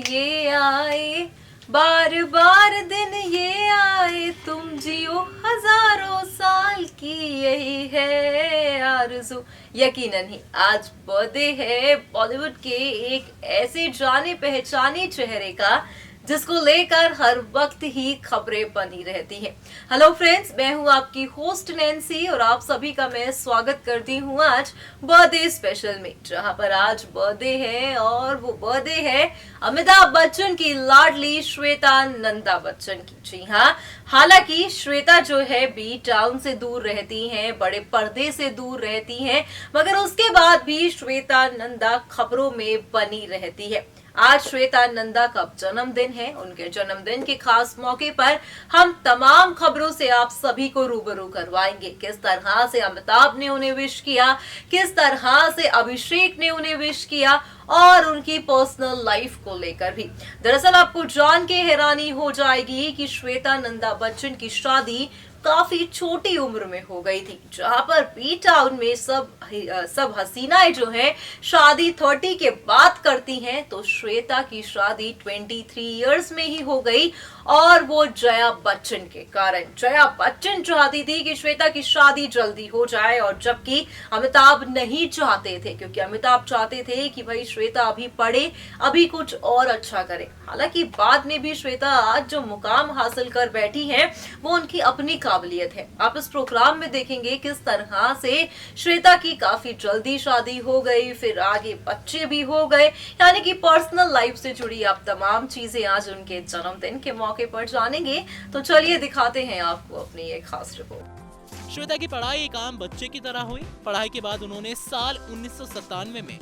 ये आए, बार बार दिन ये आए, तुम जियो हजारों साल की यही है आरज़ू। यकीनन ही आज बर्थडे है बॉलीवुड के एक ऐसे जाने पहचाने चेहरे का जिसको लेकर हर वक्त ही खबरें बनी रहती हैं। हेलो फ्रेंड्स, मैं हूं आपकी होस्ट नैन्सी और आप सभी का मैं स्वागत करती हूं आज बर्थडे स्पेशल में, जहां पर आज बर्थडे है और वो बर्थडे है अमिताभ बच्चन की लाडली श्वेता नंदा बच्चन की। जी हाँ, हालांकि श्वेता जो है बी टाउन से दूर रहती हैं, बड़े पर्दे से दूर रहती हैं, मगर उसके बाद भी श्वेता नंदा खबरों में बनी रहती है। आज श्वेता नंदा का जन्मदिन है। उनके जन्मदिन के खास मौके पर हम तमाम खबरों से आप सभी को रूबरू करवाएंगे। किस तरह से अमिताभ ने उन्हें विश किया, किस तरह से अभिषेक ने उन्हें विश किया और उनकी पर्सनल लाइफ को लेकर भी। दरअसल आपको जान के हैरानी हो जाएगी कि श्वेता नंदा बच्चन की शादी काफी छोटी उम्र में हो गई थी, जहां पर बी टाउन में सब हसीनाएं जो हैं शादी 30 के बाद करती हैं, तो श्वेता की शादी 23 इयर्स में ही हो गई और वो जया बच्चन के कारण। जया बच्चन चाहती थी कि श्वेता की शादी जल्दी हो जाए, और जबकि अमिताभ नहीं चाहते थे, क्योंकि अमिताभ चाहते थे कि भाई श्वेता अभी पढ़े, अभी कुछ और अच्छा करे। हालांकि बाद में भी श्वेता आज जो मुकाम हासिल कर बैठी है वो उनकी अपनी काबिलियत है। आप इस प्रोग्राम में देखेंगे किस तरह से श्वेता की काफी जल्दी शादी हो गई, फिर आगे बच्चे भी हो गए, यानी कि पर्सनल लाइफ से जुड़ी आप तमाम चीजें आज उनके जन्मदिन के मौके पर जानेंगे। तो चलिए दिखाते हैं आपको अपनी एक खास रिपोर्ट। श्वेता की पढ़ाई एक आम बच्चे की तरह हुई। पढ़ाई के बाद उन्होंने साल 1997 में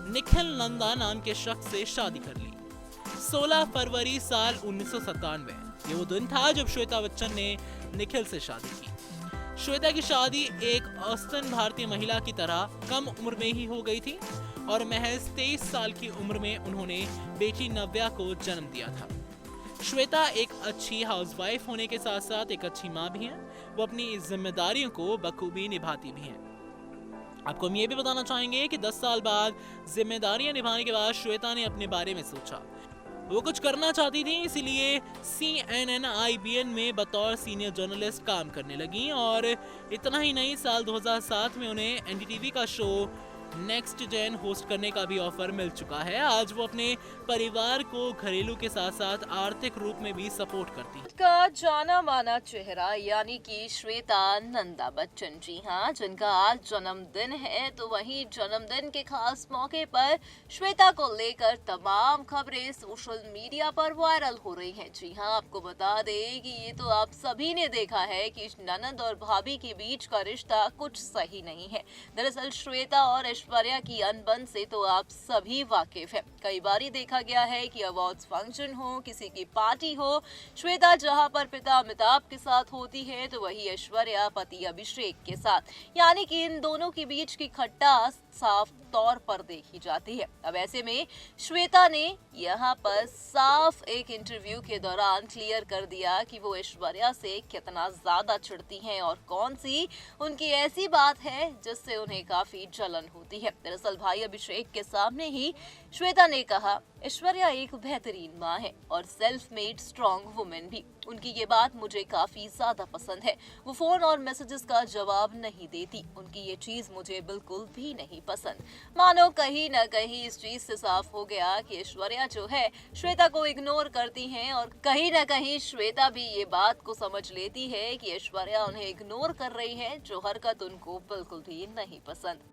निखिल नंदा नाम के शख्स से शादी कर ली। 16 फरवरी साल 1997 ये वो दिन था जब श्वेता बच्चन ने निखिल से शादी की। श्वेता की शादी एक औसतन भारतीय महिला की तरह कम उम्र में ही हो गई थी और महज 23 साल की उम्र में उन्होंने बेटी नव्या को जन्म दिया था। श्वेता एक अच्छी हाउसवाइफ होने के साथ साथ एक अच्छी माँ भी हैं। वो अपनी जिम्मेदारियों को बखूबी निभाती भी हैं। आपको हम ये भी बताना चाहेंगे कि 10 साल बाद जिम्मेदारियां निभाने के बाद श्वेता ने अपने बारे में सोचा। वो कुछ करना चाहती थी, इसीलिए CNN IBN में बतौर सीनियर जर्नलिस्ट काम करने लगी। और इतना ही नहीं, साल 2007 में उन्हें NDTV का शो नेक्स्ट जेन होस्ट करने का भी ऑफर मिल चुका है। आज वो अपने परिवार को घरेलू के साथ साथ आर्थिक रूप में भी सपोर्ट करती है। का जाना माना चेहरा यानी कि श्वेता नंदा बच्चन, जी हाँ, जिनका आज जन्मदिन है, तो वहीं जन्मदिन के खास मौके पर श्वेता को लेकर तमाम खबरें सोशल मीडिया पर वायरल हो रही हैं। जी हाँ, आपको बता दें कि ये तो आप सभी ने देखा है कि ननद और भाभी के बीच का रिश्ता कुछ सही नहीं है। दरअसल श्वेता और ऐश्वर्या की अनबन से तो आप सभी वाकिफ हैं। कई बारी देखा गया है कि अवार्ड्स फंक्शन हो, किसी की पार्टी हो, श्वेता जहां पर पिता अमिताभ के साथ होती है, तो वही ऐश्वर्या पति अभिषेक के साथ, यानी कि इन दोनों के बीच की खटास साफ तौर पर देखी जाती है। अब ऐसे में श्वेता ने यहाँ पर साफ एक इंटरव्यू के दौरान क्लियर कर दिया कि वो ऐश्वर्या से कितना ज्यादा चिढ़ती हैं और कौन सी उनकी ऐसी बात है जिससे उन्हें काफी जलन होती है। दरअसल भाई अभिषेक के सामने ही श्वेता ने कहा, ऐश्वर्या एक बेहतरीन माँ है और सेल्फ मेड स्ट्रॉन्ग वुमेन भी। उनकी ये बात मुझे काफी ज्यादा पसंद है। वो फोन और मैसेजेस का जवाब नहीं देती, उनकी ये चीज मुझे बिल्कुल भी नहीं पसंद। मानो कहीं न कहीं इस चीज से साफ हो गया कि ऐश्वर्या जो है श्वेता को इग्नोर करती हैं, और कहीं न कहीं श्वेता भी ये बात को समझ लेती है कि ऐश्वर्या उन्हें इग्नोर कर रही है, जो हरकत उनको बिल्कुल भी नहीं पसंद।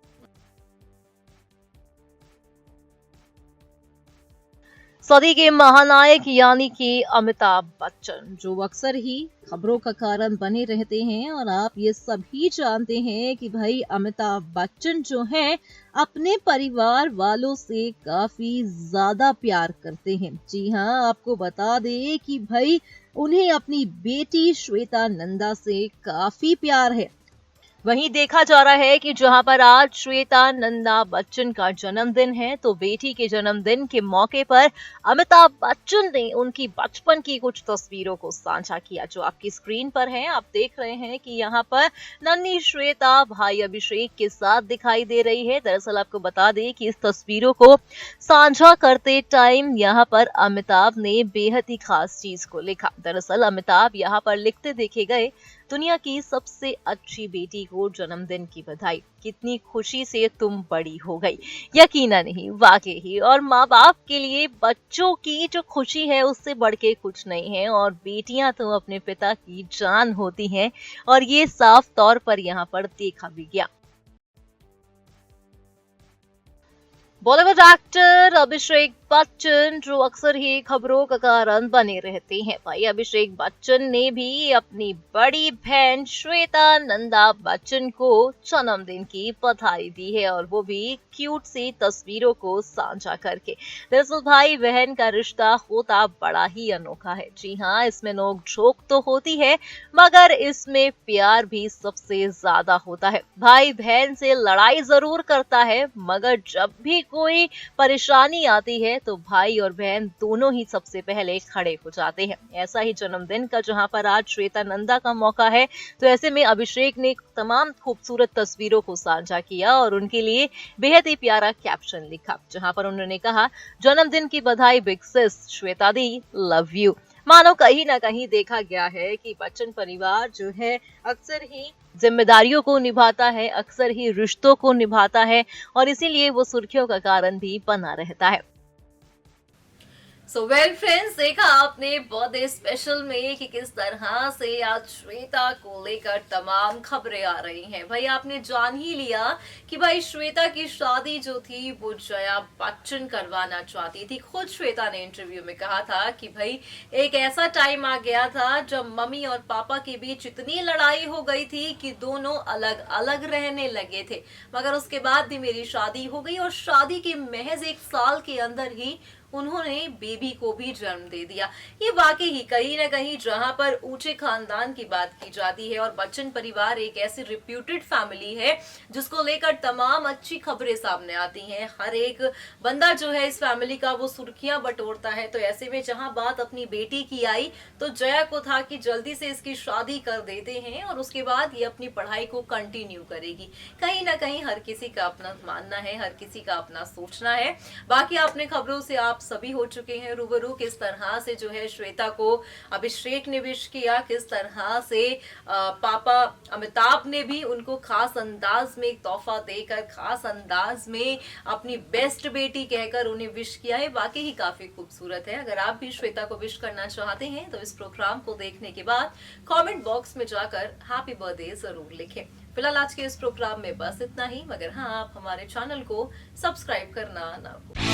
सदी के महानायक यानी कि अमिताभ बच्चन, जो अक्सर ही खबरों का कारण बने रहते हैं, और आप ये सभी जानते हैं कि भाई अमिताभ बच्चन जो हैं अपने परिवार वालों से काफी ज्यादा प्यार करते हैं। जी हाँ, आपको बता दें कि भाई उन्हें अपनी बेटी श्वेता नंदा से काफी प्यार है। वहीं देखा जा रहा है कि जहां पर आज श्वेता नंदा बच्चन का जन्मदिन है, तो बेटी के जन्मदिन के मौके पर अमिताभ बच्चन ने उनकी बचपन की कुछ तस्वीरों को साझा किया, जो आपकी स्क्रीन पर है। आप देख रहे हैं कि यहाँ पर नन्ही श्वेता भाई अभिषेक के साथ दिखाई दे रही है। दरअसल आपको बता दें कि इस तस्वीरों को साझा करते टाइम यहाँ पर अमिताभ ने बेहद ही खास चीज को लिखा। दरअसल अमिताभ यहाँ पर लिखते देखे गए, दुनिया की सबसे अच्छी बेटी को जन्मदिन की बधाई, कितनी खुशी से तुम बड़ी हो गई। यकीनन ही, वाकई ही, और माँ बाप के लिए बच्चों की जो खुशी है उससे बढ़ के कुछ नहीं है, और बेटियां तो अपने पिता की जान होती हैं, और ये साफ तौर पर यहाँ पर देखा भी गया। बॉलीवुड एक्टर अभिषेक बच्चन जो अक्सर ही खबरों का कारण बने रहते हैं। भाई अभिषेक बच्चन ने भी अपनी बड़ी बहन श्वेता नंदा बच्चन को जन्मदिन की बधाई दी है, और वो भी क्यूट सी तस्वीरों को साझा करके। दरअसल भाई बहन का रिश्ता होता बड़ा ही अनोखा है। जी हाँ, इसमें नोक-झोंक तो होती है, मगर इसमें प्यार भी सबसे ज्यादा होता है। भाई बहन से लड़ाई जरूर करता है, मगर जब भी कोई परेशानी आती है तो भाई और बहन दोनों ही सबसे पहले खड़े हो जाते हैं। ऐसा ही जन्मदिन का जहां पर आज श्वेता नंदा का मौका है, तो ऐसे में अभिषेक ने तमाम खूबसूरत तस्वीरों को साझा किया और उनके लिए बेहद ही प्यारा कैप्शन लिखा, जहां पर उन्होंने कहा, जन्मदिन की बधाई big sis Shweta di, love you. मानो कहीं ना कहीं देखा गया है कि बच्चन परिवार जो है अक्सर ही जिम्मेदारियों को निभाता है, अक्सर ही रिश्तों को निभाता है, और इसीलिए वो सुर्खियों का कारण भी बना रहता है। सो वेल फ्रेंड्स, देखा आपने बर्थडे स्पेशल में कि किस तरह से आज श्वेता को लेकर तमाम खबरें आ रही हैं। भाई आपने जान ही लिया कि भाई श्वेता की शादी जो थी वो जया बच्चन करवाना चाहती थी। खुद श्वेता ने इंटरव्यू में कहा था कि भाई एक ऐसा टाइम आ गया था जब मम्मी और पापा के बीच इतनी लड़ाई हो गई थी कि दोनों अलग अलग रहने लगे थे, मगर उसके बाद भी मेरी शादी हो गई, और शादी के महज 1 साल के अंदर ही उन्होंने बेबी को भी जन्म दे दिया। ये वाकई ही कहीं ना कहीं जहां पर ऊंचे खानदान की बात की जाती है, और बच्चन परिवार एक ऐसी रिप्यूटेड फैमिली है जिसको लेकर तमाम अच्छी खबरें सामने आती हैं। हर एक बंदा जो है इस फैमिली का वो सुर्खियां बटोरता है। तो ऐसे में जहां बात अपनी बेटी की आई तो जया को था कि जल्दी से इसकी शादी कर देते हैं और उसके बाद ये अपनी पढ़ाई को कंटिन्यू करेगी। कहीं ना कहीं हर किसी का अपना मानना है, हर किसी का अपना सोचना है। बाकी आपने खबरों से आप सभी हो चुके हैं रूबरू, किस तरह से जो है श्वेता को अभिषेक ने विश किया, किस तरह से पापा अमिताभ ने भी उनको खास अंदाज में तोहफा देकर, खास अंदाज में अपनी बेस्ट बेटी कहकर उन्हें विश किया है। वाकई ही काफी खूबसूरत है। अगर आप भी श्वेता को विश करना चाहते हैं तो इस प्रोग्राम को देखने के बाद कमेंट बॉक्स में जाकर हैप्पी बर्थडे जरूर लिखें। फिलहाल आज के इस प्रोग्राम में बस इतना ही, मगर हाँ, आप हमारे चैनल को सब्सक्राइब करना ना भूलें।